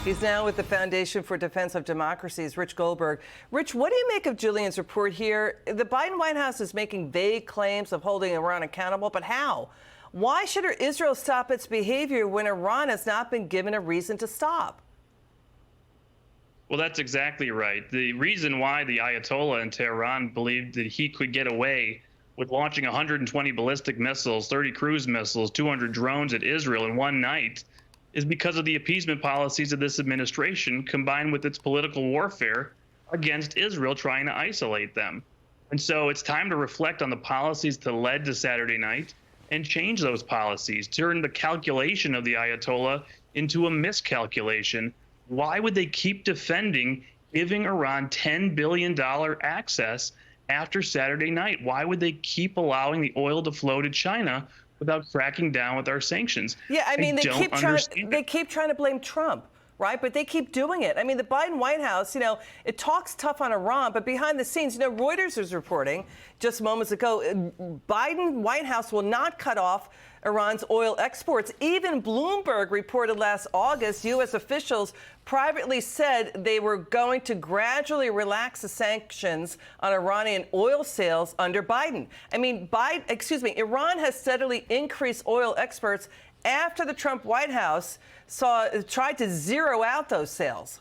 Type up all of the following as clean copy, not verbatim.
He's now with the Foundation for Defense of Democracies, Rich Goldberg. Rich, what do you make of Julian's report here? The Biden White House is making vague claims of holding Iran accountable, but how? Why should Israel stop its behavior when Iran has not been given a reason to stop? Well, that's exactly right. The reason why the Ayatollah in Tehran believed that he could get away with launching 120 ballistic missiles, 30 cruise missiles, 200 drones at Israel in one night is because of the appeasement policies of this administration combined with its political warfare against Israel, trying to isolate them. And so it's time to reflect on the policies that led to Saturday night and change those policies, turn the calculation of the Ayatollah into a miscalculation. Why would they keep defending giving Iran $10 billion access after Saturday night? Why would they keep allowing the oil to flow to China without cracking down with our sanctions? Yeah, I mean, they keep trying to blame Trump, right? But they keep doing it. I mean, the Biden White House, it talks tough on Iran, but behind the scenes, Reuters is reporting just moments ago, Biden White House will not cut off Iran's oil exports. Even Bloomberg reported last August, U.S. officials privately said they were going to gradually relax the sanctions on Iranian oil sales under Biden. I mean, Iran has steadily increased oil exports after the Trump White House tried to zero out those sales.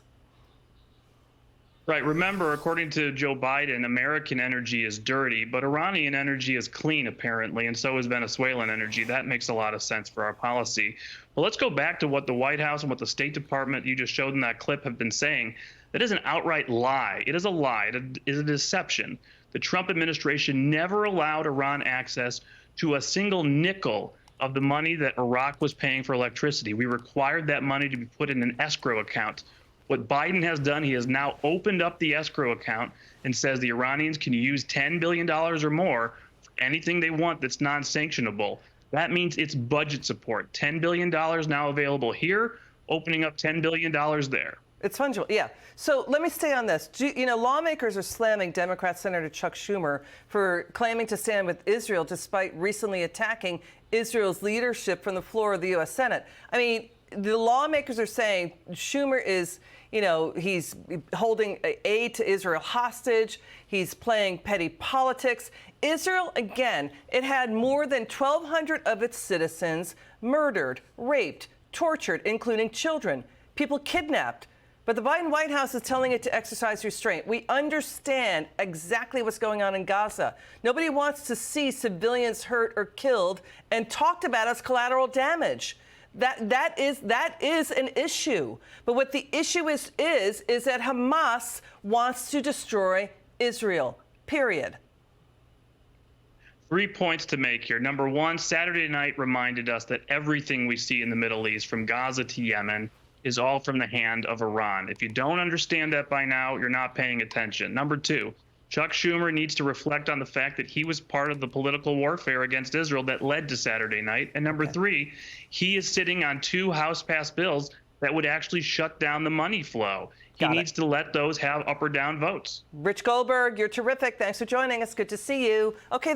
Right. Remember, according to Joe Biden, American energy is dirty, but Iranian energy is clean, apparently, and so is Venezuelan energy. That makes a lot of sense for our policy. Well, let's go back to what the White House and what the State Department you just showed in that clip have been saying. That is an outright lie. It is a lie. It is a deception. The Trump administration never allowed Iran access to a single nickel of the money that Iraq was paying for electricity. We required that money to be put in an escrow account. What Biden has done, he has now opened up the escrow account and says the Iranians can use $10 billion or more for anything they want that's non-sanctionable. That means it's budget support. $10 billion now available here, opening up $10 billion there. It's fungible, yeah. So let me stay on this. Lawmakers are slamming Democrat Senator Chuck Schumer for claiming to stand with Israel despite recently attacking Israel's leadership from the floor of the U.S. Senate. I mean, the lawmakers are saying Schumer is, he's holding aid to Israel hostage. He's playing petty politics. Israel, again, it had more than 1,200 of its citizens murdered, raped, tortured, including children, people kidnapped. But the Biden White House is telling it to exercise restraint. We understand exactly what's going on in Gaza. Nobody wants to see civilians hurt or killed and talked about as collateral damage. That is an issue. But what the issue is that Hamas wants to destroy Israel, period. 3 points to make here. Number one, Saturday night reminded us that everything we see in the Middle East, from Gaza to Yemen, is all from the hand of Iran. If you don't understand that by now, you're not paying attention. Number two, Chuck Schumer needs to reflect on the fact that he was part of the political warfare against Israel that led to Saturday night. And number three, he is sitting on 2 House-passed bills that would actually shut down the money flow. He needs to let those have up or down votes. Rich Goldberg, you're terrific. Thanks for joining us. Good to see you. Okay.